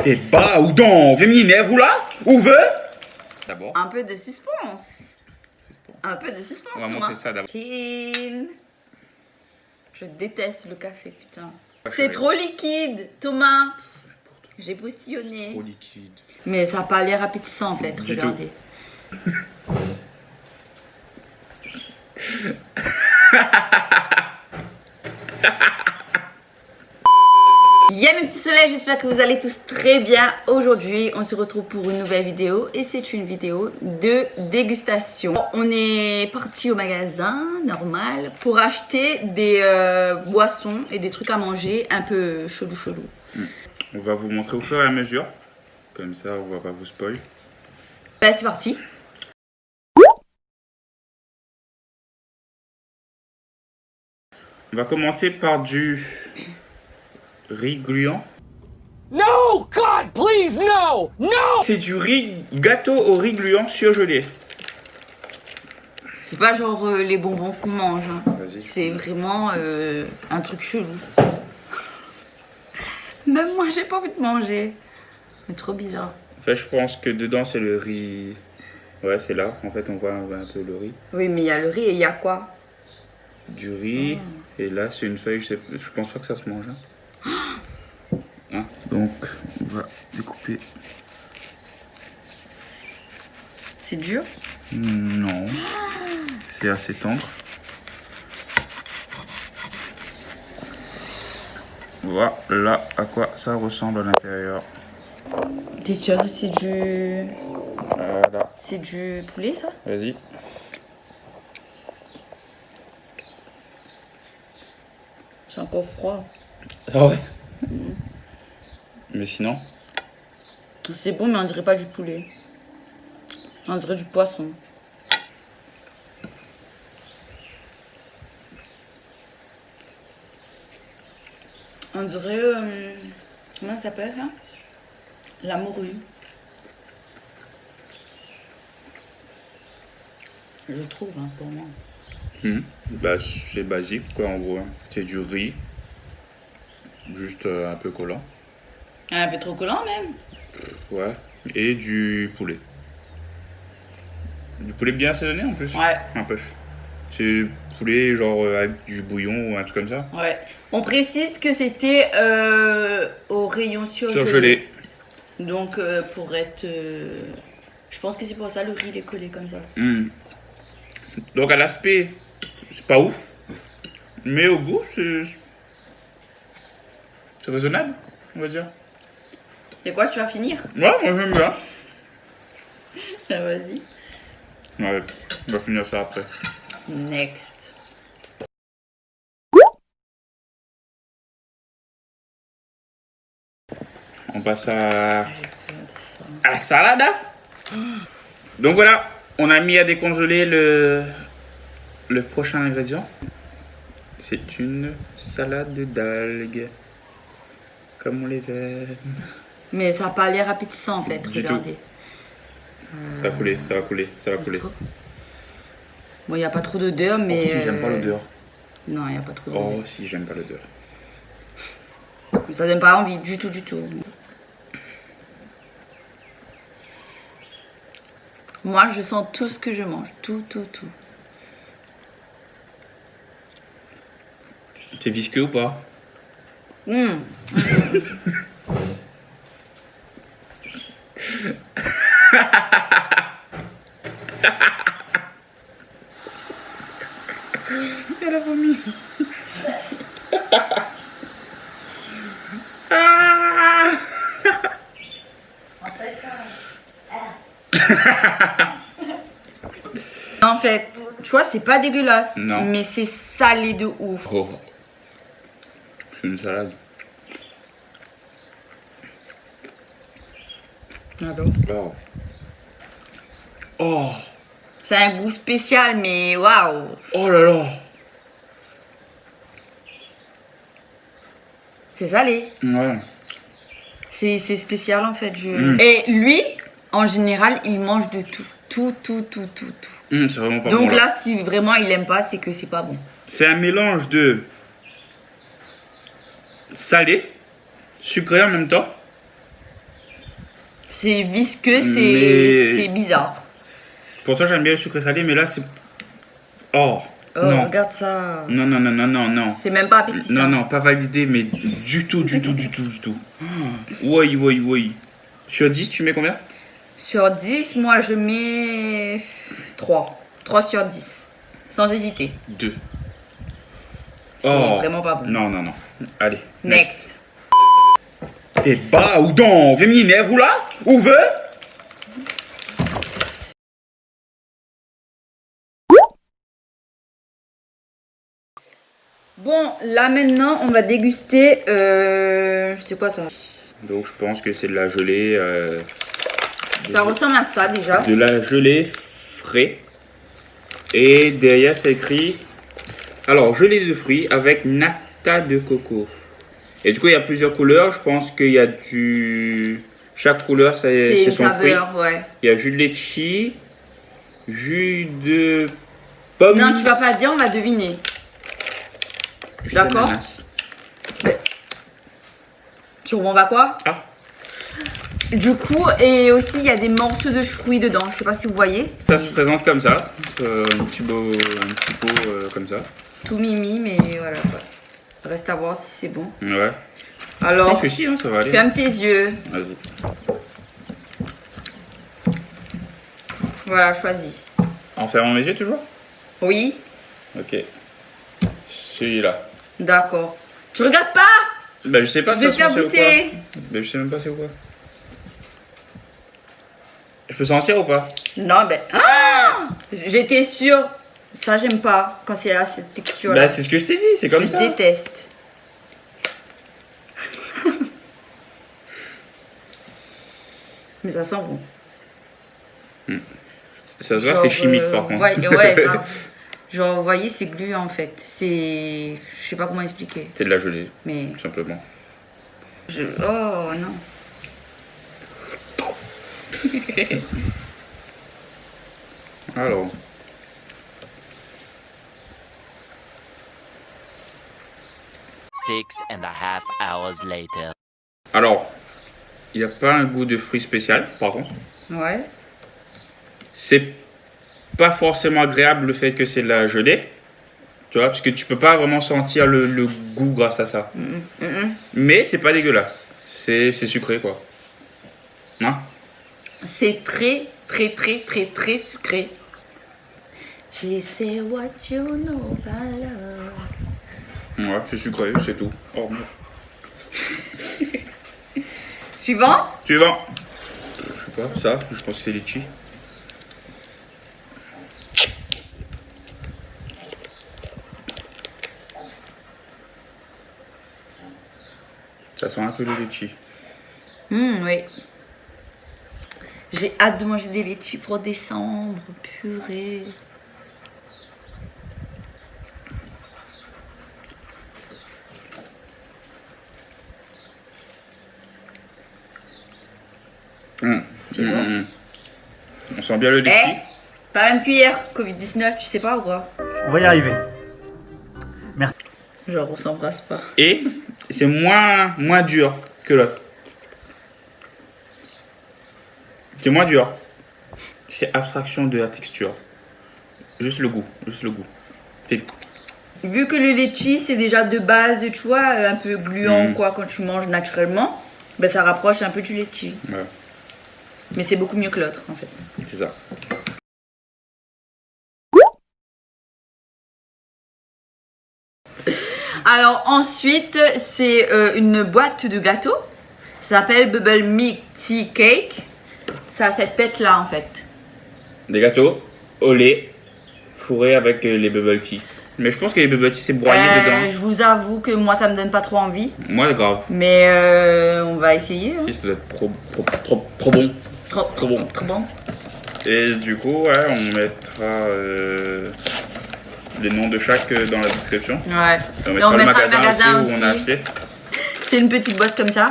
T'es bas ou donc? Viens m'énerver ou là? Où veut? D'abord. Un peu de suspense. Un peu de suspense, On va Thomas. montrer ça d'abord. Chin. Je déteste le café, putain. Ouais, C'est trop liquide, Thomas. J'ai postillonné. Trop liquide. Mais ça n'a pas l'air appétissant en fait, Du regardez. Y'a mes petits soleils, j'espère que vous allez tous très bien. Aujourd'hui, on se retrouve pour une nouvelle vidéo et c'est une vidéo de dégustation. On est parti au magasin, normal, pour acheter des boissons et des trucs à manger un peu chelou. On va vous montrer au fur et à mesure. Comme ça, on va pas vous spoil. Bah, c'est parti. On va commencer par du riz gluant. No, God, please, no! No! C'est du riz gâteau au riz gluant surgelé. C'est pas genre les bonbons qu'on mange. Hein. Vas-y. C'est vraiment un truc chelou. Même moi, j'ai pas envie de manger. C'est trop bizarre. En fait, je pense que dedans, c'est le riz. Ouais, c'est là. En fait, on voit un peu le riz. Oui, mais il y a le riz et il y a quoi? Du riz. Et là, c'est une feuille. Je pense pas que ça se mange. Hein. Donc, on va découper. C'est dur? Non. C'est assez tendre. Voilà à quoi ça ressemble à l'intérieur. T'es sûr que c'est du... Voilà. C'est du poulet, ça? Vas-y. C'est encore froid. Ah ouais. Mais sinon, C'est bon, mais on dirait pas du poulet. On dirait du poisson. On dirait... comment ça s'appelle, ça? La morue. Je trouve, hein, pour moi. bah, c'est basique quoi en gros. Hein. C'est du riz. Juste un peu collant. Un peu trop collant, même. Ouais. Et du poulet. Du poulet bien assaisonné en plus. Ouais. Un peu. C'est poulet genre avec du bouillon ou un truc comme ça. Ouais. On précise que c'était au rayon surgelé. Surgelé. Donc, pour être... je pense que c'est pour ça le riz il est collé comme ça. Donc à l'aspect, c'est pas ouf. Mais au goût, c'est raisonnable, on va dire. Et quoi, tu vas finir? Ouais, moi j'aime bien. Ah, vas-y. Ouais, on va finir ça après. Next. On passe à la salade. Donc voilà, on a mis à décongeler le prochain ingrédient. C'est une salade d'algues. Comme on les aime. Mais ça n'a pas l'air appétissant en fait, Du regardez. Ça va couler, ça va couler, ça va couler. Bon, il n'y a pas trop d'odeur, mais... Oh, si j'aime pas l'odeur. Non, il n'y a pas trop d'odeur. Oh si j'aime pas l'odeur. Ça donne pas envie du tout. Moi, je sens tout ce que je mange. Tout. C'est visqueux ou pas? Elle a vomi. En fait, tu vois, c'est pas dégueulasse. Non. Mais c'est salé de ouf. Oh. C'est une salade. Oh. Oh. C'est un goût spécial, mais waouh. Oh là là. C'est salé. Ouais. C'est spécial en fait. Et lui, en général, il mange de tout. Tout. C'est vraiment pas Donc bon. là, si vraiment il aime pas, c'est que c'est pas bon. C'est un mélange de salé, sucré en même temps. C'est visqueux, Mais- c'est bizarre. Pourtant, j'aime bien le sucré salé, mais là, c'est... Oh, Oh, non. regarde ça. Non, non, non, non, non, non. C'est même pas appétissant. Non, non, pas validé, mais du tout, du tout, du tout, du tout. Oui, oui, oui. Sur 10, tu mets combien? Sur 10, moi je mets 3. 3 sur 10. Sans hésiter. 2. C'est vraiment pas bon. Non, non, non. Allez. Next. T'es bas ou donc? Viens m'énerver, vous là? Où veut? Bon, là maintenant, on va déguster. C'est quoi ça? Donc, je pense que c'est de la gelée. Ça ressemble à ça déjà. De la gelée frais. Et derrière, c'est écrit. Alors, gelée de fruits avec nata de coco. Et du coup, il y a plusieurs couleurs. Je pense qu'il y a du. Chaque couleur, C'est c'est une son fruit. saveur, ouais. Il y a jus de litchi, jus de pomme. Non, tu vas pas le dire, on va deviner. jus d'accord. d'ananas. Tu remontes à quoi? Ah, Du coup, et aussi il y a des morceaux de fruits dedans. Je sais pas si vous voyez. ça se présente comme ça. Un petit pot comme ça. Tout mimi, mais voilà. Quoi. Reste à voir si c'est bon. Ouais. Je Alors, pense que si, hein, ça va aller. ferme tes yeux. Vas-y. Voilà, choisis. En fermant mes yeux toujours? Oui, Ok. Celui-là. d'accord. Tu regardes pas? Bah, je sais pas. Je vais de te toute faire façon, c'est ou goûter. quoi. Bah, je sais même pas c'est ou quoi. Je peux sentir ou pas? Non, ben. Ah, j'étais sûre. Ça, j'aime pas quand c'est à cette texture-là. Bah, c'est ce que je t'ai dit, c'est comme je ça. déteste. Mais ça sent bon. Ça se voit, Genre, c'est chimique par contre. Ouais, ouais, grave. Genre, vous voyez, c'est gluant en fait. C'est. Je sais pas comment expliquer. C'est de la gelée, Mais. tout simplement. Oh non. Alors. Six and a half hours later. Alors, il n'y a pas un goût de fruit spécial, par contre. Ouais. C'est pas forcément agréable le fait que c'est de la gelée. Tu vois, parce que tu peux pas vraiment sentir le goût grâce à ça. Mais c'est pas dégueulasse. C'est sucré, quoi. Hein? C'est très, très, très, très, très sucré. She say what you know about love. Ouais, c'est sucré, c'est tout. Oh, merde. Suivant. Suivant. Je sais pas, ça, je pense que c'est litchi. Ça sent un peu le litchi. Oui. J'ai hâte de manger des litchis pour décembre. Purée. On sent bien le litchi. Eh, pas la même cuillère. Covid-19, tu sais pas ou quoi? On va y arriver. Merci. Genre, on s'embrasse pas. Et c'est moins dur que l'autre. C'est moins dur. Fais abstraction de la texture. Juste le goût. Juste le goût. Vu que le litchi, c'est déjà de base, tu vois, un peu gluant quoi quand tu manges naturellement, ben ça rapproche un peu du litchi. Ouais, Mais c'est beaucoup mieux que l'autre en fait. c'est ça. Alors ensuite, c'est une boîte de gâteaux. Ça s'appelle Bubble Milk Tea Cake. Ça a cette tête là en fait. Des gâteaux au lait fourrés avec les bubble tea. Mais je pense que les bubble tea c'est broyé dedans. Je vous avoue que moi ça me donne pas trop envie. Moi grave. Mais on va essayer. Hein. Si, ça doit être trop bon. Trop bon. Trop bon. Et du coup, ouais, on mettra les noms de chaque dans la description. Ouais. Et on mettra le magasin aussi où on a aussi. acheté. C'est une petite boîte comme ça.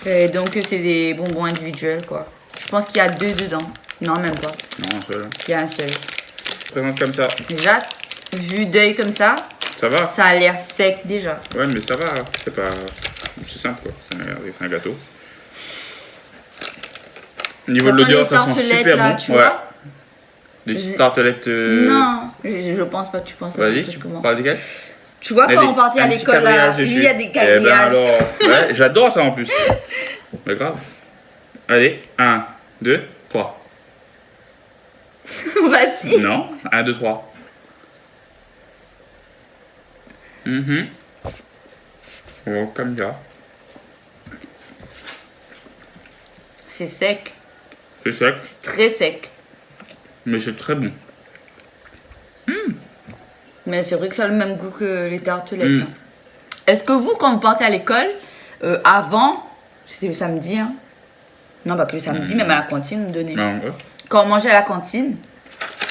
Et donc c'est des bonbons individuels quoi. Je pense qu'il y a 2 dedans. Non, même pas. Non, un seul. Il y a un seul. Je présente comme ça. Déjà, vu d'œil comme ça, Ça va? ça a l'air sec déjà. Ouais, mais ça va. C'est pas. C'est simple quoi. C'est un gâteau. Au niveau de l'odeur, ça sent tartelettes, super là, bon. tu Ouais. vois. Des petites tartelettes. Non, je pense pas que tu penses à Vas-y, ça tu comment. parles desquelles? Tu vois, Il y a quand des- on partait à un petit l'école, là, quadrillage oui, dessus. il y a des Eh ben quadrillages. alors, ouais, j'adore ça en plus. D'accord. Allez, 1, 2, 3. Vas-y. Non, 1, 2, 3. Oh, comme ça. C'est sec, C'est sec, très sec. mais c'est très bon. Mais c'est vrai que ça a le même goût que les tartelettes. Mm. hein. Est-ce que vous, quand vous partez à l'école, avant, c'était le samedi, hein? Non, pas que le samedi, même à la cantine, on donnait. Non, ouais. Quand on mangeait à la cantine,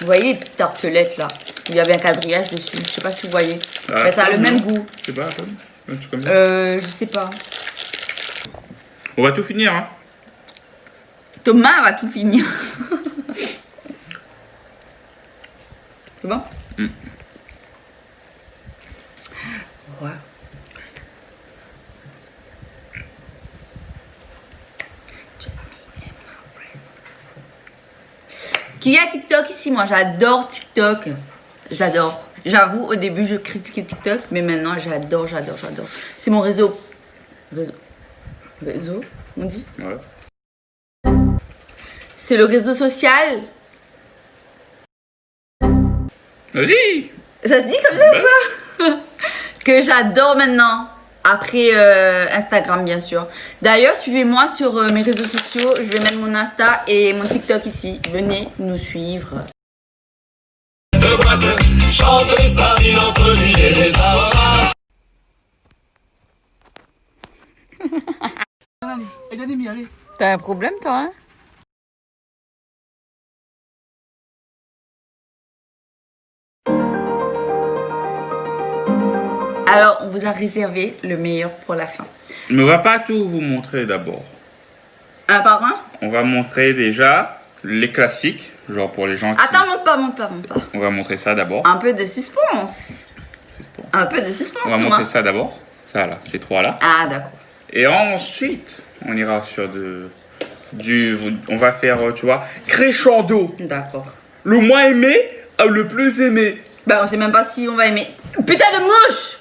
vous voyez les petites tartelettes là, où il y avait un quadrillage dessus. Je sais pas si vous voyez. Ah, Mais ça a le non. même goût. Je sais pas, Tom. Un truc comme ça. Je sais pas. On va tout finir, hein. Thomas va tout finir. C'est bon? Mm. Ouais. Qui a TikTok ici? Moi j'adore TikTok. J'adore. J'avoue, au début je critiquais TikTok, mais maintenant j'adore. C'est mon réseau. Réseau, on dit? Ouais. C'est le réseau social. Vas-y. Ça se dit comme ça ou pas? Que j'adore maintenant. Après Instagram, bien sûr. D'ailleurs, suivez-moi sur mes réseaux sociaux. Je vais mettre mon Insta et mon TikTok ici. Venez nous suivre. T'as un problème, toi, hein? Alors, on vous a réservé le meilleur pour la fin. Mais on va pas tout vous montrer d'abord. Un par un? On va montrer déjà les classiques, genre pour les gens qui... Attends, monte pas. On va montrer ça d'abord. Un peu de suspense. Suspense. Un peu de suspense, On va Thomas. montrer ça d'abord. Ça là, ces trois là. Ah, d'accord. Et ensuite, on ira sur on va faire, tu vois, crescendo. D'accord. Le moins aimé à le plus aimé. Bah, on sait même pas si on va aimer. Putain de mouche!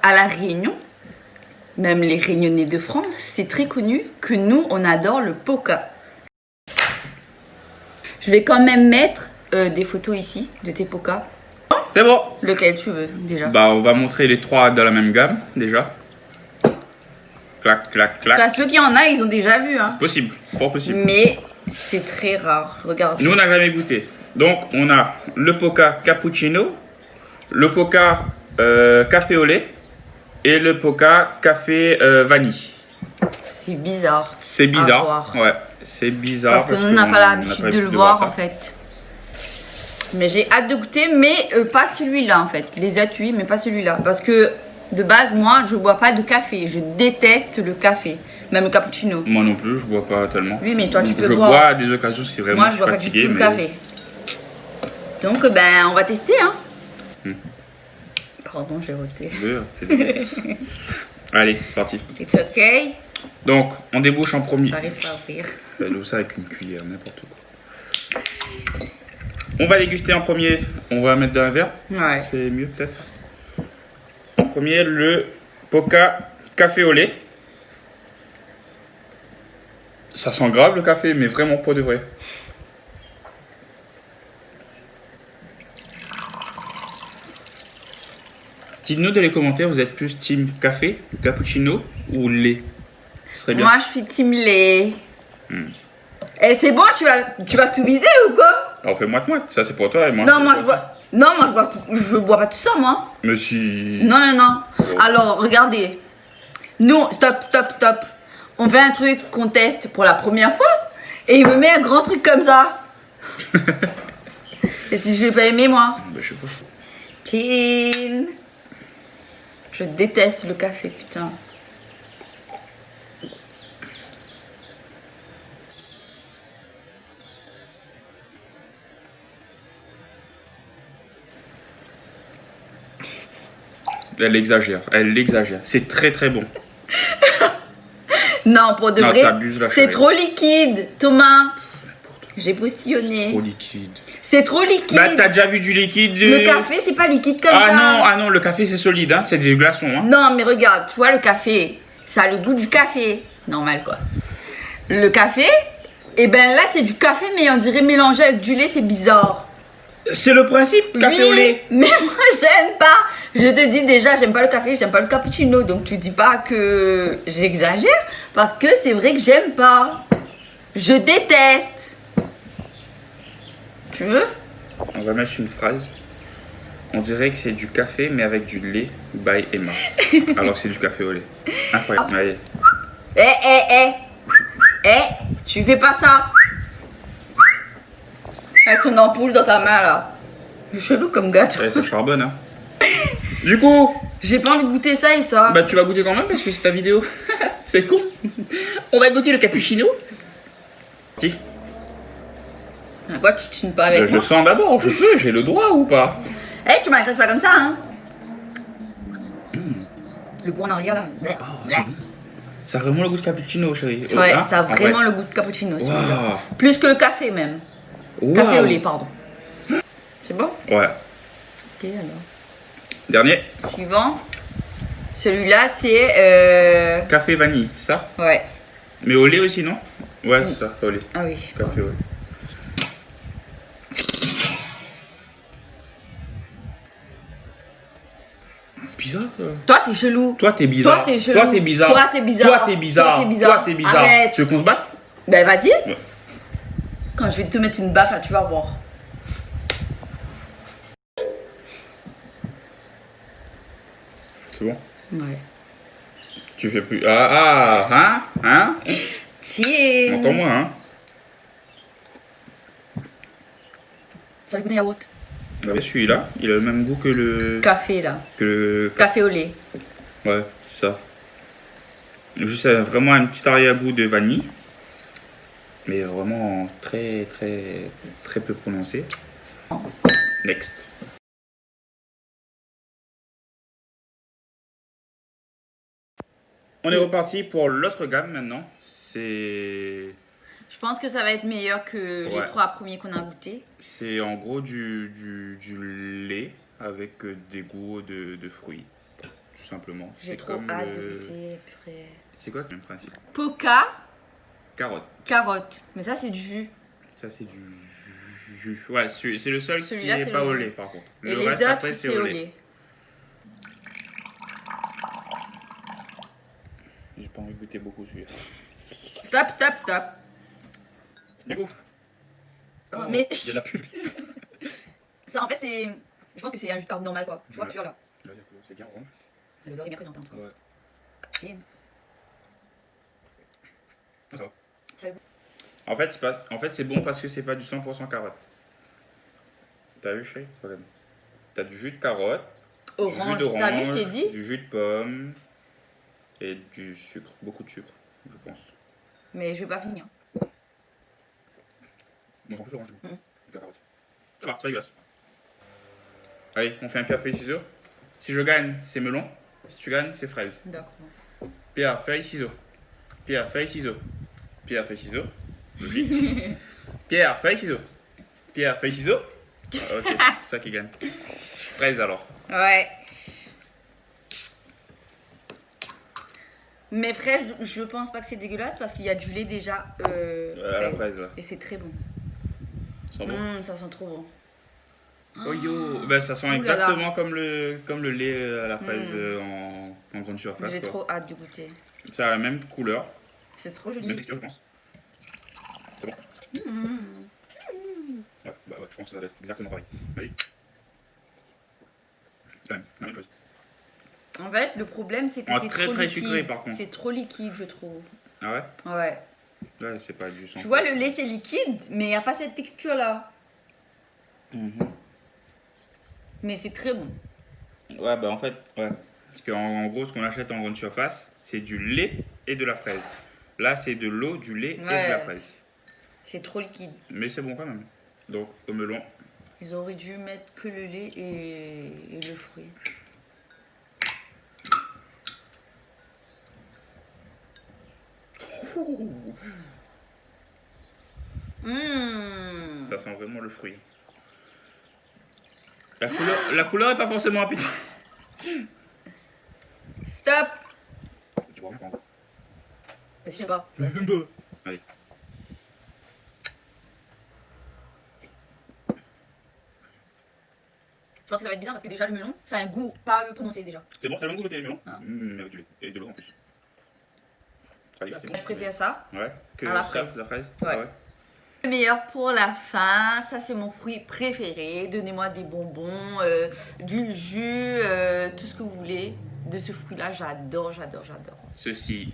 À La Réunion, même les Réunionnais de France, c'est très connu que nous, on adore le poka. Je vais quand même mettre des photos ici de tes pokas. C'est bon. Lequel tu veux, déjà. Bah, on va montrer les trois dans la même gamme, déjà. Clac, clac, clac. Ça se peut qu'il y en a, ils ont déjà vu, hein. Possible, fort possible. Mais c'est très rare. Regarde. Nous, on n'a jamais goûté. Donc, on a le poka cappuccino, le poka café au lait et le poka café vanille. C'est bizarre. C'est à bizarre. voir. Ouais, c'est bizarre. Parce qu'on n'a pas l'habitude de le voir, ça. en fait. Mais j'ai hâte de goûter, mais pas celui-là, en fait. Les autres, oui, mais pas celui-là. Parce que, de base, moi, je bois pas de café. Je déteste le café. Même le cappuccino. Moi non plus, je bois pas tellement. Oui, mais toi, tu peux je boire. bois à des occasions si vraiment Moi, je je suis bois pas du fatigué. tout le Mais... café. Donc, ben, on va tester, hein. Pardon, j'ai roté. C'est dégueulasse. Allez, c'est parti. It's okay. Donc, on débouche en premier. J'arrive pas à ouvrir. Fais-le ça avec une cuillère, n'importe quoi. On va déguster en premier. On va mettre dans un verre. Ouais. C'est mieux peut-être. En premier, le poka café au lait. Ça sent grave le café, mais vraiment pas de vrai. Dites-nous dans les commentaires, vous êtes plus team café, cappuccino ou lait? Ce serait bien. Moi, je suis team lait. Eh, c'est bon, tu vas tout vider ou quoi? Alors fais moite-moite, ça c'est pour toi et moi. Non, c'est moi, pour je toi. bois... Non, moi, je bois pas tout ça, moi. Mais si... Non. Alors, regardez. Nous, stop. On fait un truc qu'on teste pour la première fois et il me met un grand truc comme ça. Et si je vais pas aimer, moi? Bah, je sais pas. Chin. Je déteste le café, putain. Elle exagère. C'est très très bon. Non, pour de Non, vrai, t'abuses, là, c'est chérie. trop liquide, Thomas. J'ai postillonné. Trop liquide. C'est trop liquide. Bah, t'as déjà vu du liquide Le café, c'est pas liquide comme ça. Ah non, le café c'est solide, hein. C'est des glaçons, hein. Non, mais regarde, tu vois le café, ça a le goût du café. Normal, quoi. Le café, et ben là, c'est du café, mais on dirait mélangé avec du lait, c'est bizarre. C'est le principe, café Oui, au lait. mais moi, j'aime pas. Je te dis déjà, j'aime pas le café, j'aime pas le cappuccino. Donc, tu dis pas que j'exagère, parce que c'est vrai que j'aime pas. Je déteste. Tu veux? On va mettre une phrase. On dirait que c'est du café, mais avec du lait by Emma. Alors que c'est du café au lait. Incroyable. Allez. Tu fais pas ça. Avec ton ampoule dans ta main, là. C'est chelou comme gâteau. Ouais, ça charbonne, hein. Du coup, J'ai pas envie de goûter ça et ça. bah tu vas goûter quand même parce que c'est ta vidéo. C'est con. On va goûter le cappuccino. Si. Pourquoi tu tunes pas avec Je moi? sens d'abord, je peux, j'ai le droit ou pas? Eh, tu m'agresses pas comme ça, hein. Le goût en arrière, là. C'est bon. Ça a vraiment le goût de cappuccino, chérie. Ouais, Hein, ça a en vrai. vraiment le goût de cappuccino, celui-là. Waouh. Plus que le café, même. Waouh. Café au lait, pardon. C'est bon? Ouais. Ok, alors. Dernier, Suivant. Celui-là, c'est... café vanille, ça? Ouais. Mais au lait aussi, non? Ouais, c'est ça, au lait. Ah oui. Café au lait. Bizarre. Toi, t'es chelou. Toi, t'es bizarre. Toi, t'es chelou. Toi, t'es bizarre. Toi, t'es bizarre. Toi, t'es bizarre. Toi, t'es bizarre. Toi, t'es bizarre. Arrête. Tu veux qu'on se batte? Ben, vas-y. Ouais. Quand je vais te mettre une baffe, là, tu vas voir. C'est bon? Ouais. Tu fais plus. Hein? Chill. Entends-moi, hein? Ça a le goût d'un yaourt. Bah, celui-là, il a le même goût que le. Café, là. Café au lait. Ouais, ça. Juste vraiment un petit arrière-goût de vanille. Mais vraiment très peu prononcé. Next. On est reparti pour l'autre gamme maintenant. C'est Je pense que ça va être meilleur que Ouais. les 3 premiers qu'on a goûtés. c'est en gros du lait avec des goûts de fruits. Tout simplement. J'ai C'est trop comme hâte le- de goûter. Purée. C'est quoi le même principe? Poca, Carotte. carotte. Mais ça, c'est du jus. Ça c'est du jus. Ouais, c'est le seul qui Celui-là, n'est c'est pas le- au lait par contre. Et Le les reste autres, après c'est au lait. J'ai pas envie de goûter beaucoup celui-là. Stop. Du coup. Mais Il y a de la pub. ça, en fait, c'est... Je pense que c'est un jus de carotte normal, quoi. Tu vois, Ouais. pur, là. C'est bien orange. L'odeur est bien présente, en tout cas. Ouais. Chill. Ça va. Ça a le goût. En fait, c'est bon parce que c'est pas du 100% carotte. T'as vu, chérie? Regarde. T'as du jus de carotte, Orange. du jus T'as vu, je d'orange, t'ai dit. du jus de pomme et du sucre. Beaucoup de sucre, je pense. Mais je vais pas finir. Bon, en plus, orange. Carotte. Ça va, c'est pas dégueulasse. Allez, on fait un pierre, feuille, ciseaux. Si je gagne, c'est melon. Si tu gagnes, c'est fraise. D'accord. Pierre, feuille, ciseaux. Pierre, feuille, ciseaux. Pierre, feuille, ciseaux. J'oublie. Pierre, feuille, ciseaux. Pierre, feuille, ciseaux. Ah, ok, c'est ça qui gagne. Fraise alors. Ouais. Mais fraîche, je pense pas que c'est dégueulasse parce qu'il y a du lait déjà À la fraise, ouais. Et c'est très bon. Ça sent bon. Ça sent trop bon. Oh yo, ben, ça sent Ouh là là. exactement comme le lait à la fraise en grande surface. J'ai quoi. trop hâte de goûter. Ça a la même couleur, C'est trop même joli. texture, je pense. C'est bon. Ouais, bah ouais, je pense que ça va être exactement pareil. Allez. C'est la même chose. En fait, le problème c'est que Ah, c'est très, trop très liquide. sucré, par contre. C'est trop liquide, je trouve. Ah ouais? Ouais. Ouais, c'est pas du sang. Tu vois, le lait c'est liquide, mais il n'y a pas cette texture là. Mais c'est très bon. Ouais, bah en fait, ouais. Parce qu'en gros, ce qu'on achète en grande surface, c'est du lait et de la fraise. Là, c'est de l'eau, du lait et de la Ouais. fraise. C'est trop liquide. Mais c'est bon quand même. Donc, au melon. Ils auraient dû mettre que le lait et le fruit. Ça sent vraiment le fruit. La couleur est pas forcément appétissante. Stop. Tu vois pas. Vas-y, j'aime pas. Allez. Je pense que ça va être bizarre parce que déjà le melon, ça a un goût pas prononcé déjà. C'est bon, t'as le même goût que le melon. Ah. Avec du lait et de l'eau en plus. Allez, là, c'est bon. Je préfère ça. Ouais, que À la ça, fraise. la fraise. Ouais. Ah ouais. Le meilleur pour la fin, ça c'est mon fruit préféré. Donnez-moi des bonbons, du jus, tout ce que vous voulez. De ce fruit-là, j'adore, j'adore, j'adore. Ceci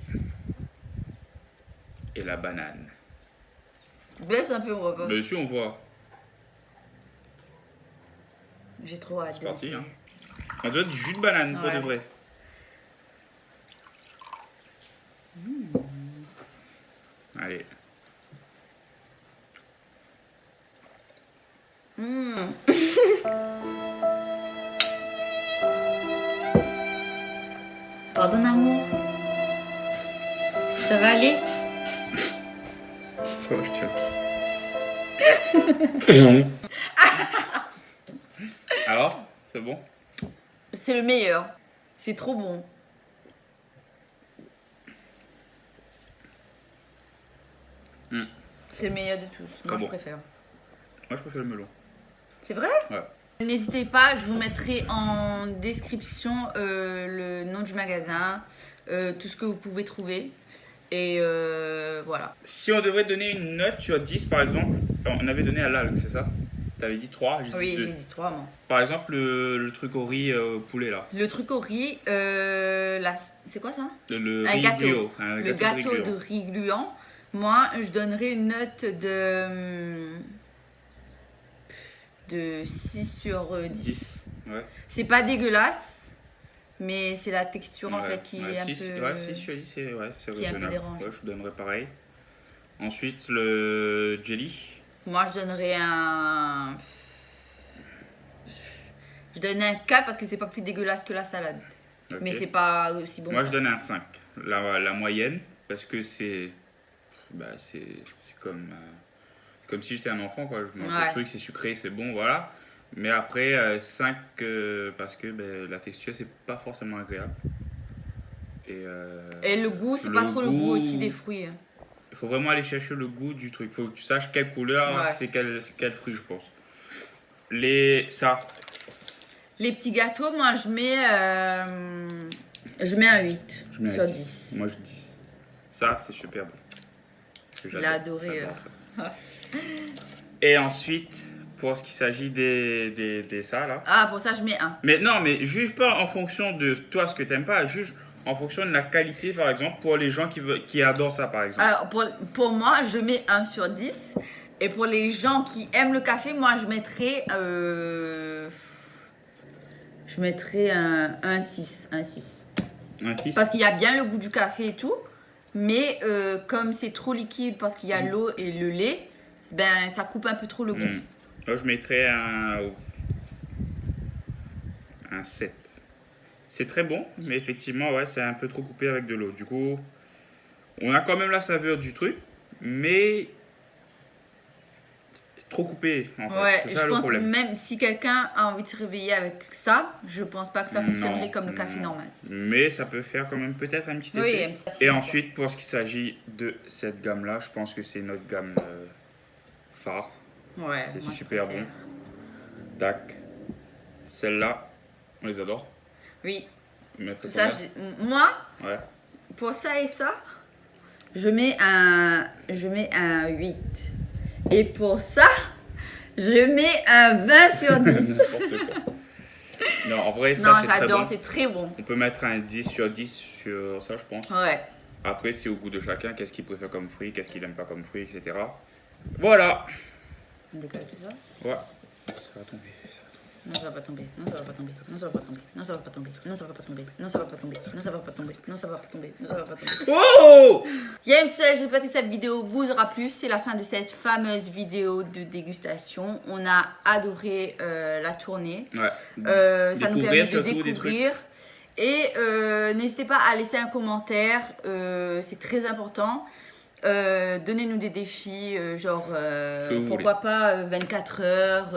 est la banane. Baisse un peu mon repas. Dessus, on voit. J'ai trop hâte. C'est parti, hein. On dirait du jus de banane pour Ouais. de vrai. Allez. Pardon amour. Ça va aller? Oh, je tiens. Alors, c'est bon? C'est le meilleur. C'est trop bon. C'est le meilleur de tous. Moi, je bon. préfère. Moi, je préfère le melon. C'est vrai? Ouais. N'hésitez pas, je vous mettrai en description le nom du magasin, tout ce que vous pouvez trouver. Et voilà. Si on devrait donner une note sur 10, par exemple, on avait donné à l'algue, c'est ça? T'avais dit 3, j'ai dit Oui, 2. j'ai dit 3 moi. Par exemple, le truc au riz poulet là. Le truc au riz, c'est quoi ça? Le Un riz gâteau. gluant, Le gâteau de riz gluant. Moi, je donnerais une note de 6 sur 10. 10. Ouais. C'est pas dégueulasse, mais c'est la texture en Ouais, fait qui ouais, est un 6, peu... Ouais, 6 sur 10, c'est qui est un peu raisonnable. dérangeant. Ouais, je donnerais pareil. Ensuite, le jelly. Moi, je donnerais un... Je donne un 4 parce que c'est pas plus dégueulasse que la salade. Ok. Mais c'est pas aussi bon Moi, que je ça. donne un 5. La moyenne, parce que c'est comme si j'étais un enfant, quoi. Je mange Ouais. le truc, c'est sucré, c'est bon, voilà. Mais après, 5, parce que la texture, c'est pas forcément agréable. Et le goût, c'est pas trop le goût aussi des fruits. Hein. Il faut vraiment aller chercher le goût du truc. Il faut que tu saches quelle couleur, Ouais. c'est quel fruit, je pense. Ça, Les petits gâteaux, moi, je mets un 8 je mets sur un 10. Moi, je dis. Ça, c'est super bon. Parce que Il a j'adore- adoré, j'adore ça. Et ensuite, pour ce qui s'agit des ça, là. Ah, pour ça, je mets 1. Mais non, mais juge pas en fonction de toi ce que t'aimes pas, juge en fonction de la qualité, par exemple, pour les gens qui adorent ça, par exemple. Alors, pour moi, je mets 1 sur 10. Et pour les gens qui aiment le café, moi, je mettrais un 6. Un 6. Un 6. Parce qu'il y a bien le goût du café et tout. Mais comme c'est trop liquide parce qu'il y a l'eau et le lait, ben, ça coupe un peu trop le goût. Moi, je mettrais un 7. C'est très bon, mais effectivement, ouais, c'est un peu trop coupé avec de l'eau. Du coup, on a quand même la saveur du truc, mais trop coupé, en fait. Ouais, C'est je ça le pense que problème. même si quelqu'un a envie de se réveiller avec ça, je pense pas que ça fonctionnerait Non, comme le café non. normal. Mais ça peut faire quand même peut-être un petit Oui, effet. un petit Et effet. ensuite, pour ce qui s'agit de cette gamme-là, je pense que c'est notre gamme phare. Ouais, C'est moi, je super préfère. bon. Tac. Celle-là, on les adore. Oui, Mettre tout ça, combien? moi, Ouais. pour ça et ça, je mets un 8. Et pour ça, je mets un 20 sur 10. N'importe quoi. Non, en vrai, ça Non, c'est très j'adore, bon. c'est très bon. On peut mettre un 10 sur 10 sur ça, je pense. Ouais. Après, c'est au goût de chacun. Qu'est-ce qu'il préfère comme fruit, qu'est-ce qu'il n'aime pas comme fruit, etc. Voilà. On décolle tout ça. Ouais. Ça va tomber. Non, ça va pas tomber. Non, ça va pas tomber. Non, ça va pas tomber. Non, ça va pas tomber. Non, ça va pas tomber. Non, ça va pas tomber. Non, ça va pas tomber. Non, ça va pas tomber. Non, ça va pas tomber. Oh! Il y a une seule, j'espère que cette vidéo vous aura plu. C'est la fin de cette fameuse vidéo de dégustation. On a adoré la tournée. Ouais. Ça nous permet de surtout des découvrir. Et n'hésitez pas à laisser un commentaire. C'est très important. Donnez-nous des défis, genre que vous pourquoi pas 24 heures,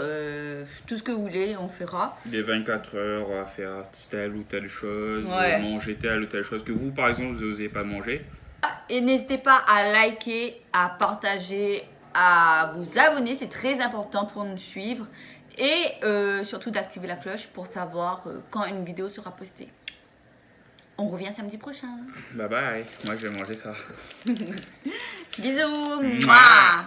tout ce que vous voulez, on fera. Les 24 heures, on va faire telle ou telle chose, Ouais. manger telle ou telle chose que vous, par exemple, vous n'osez pas manger. Et n'hésitez pas à liker, à partager, à vous abonner, c'est très important pour nous suivre. Et surtout d'activer la cloche pour savoir quand une vidéo sera postée. On revient samedi prochain. Bye bye, moi je vais manger ça. Bisous. Mouah. Mouah.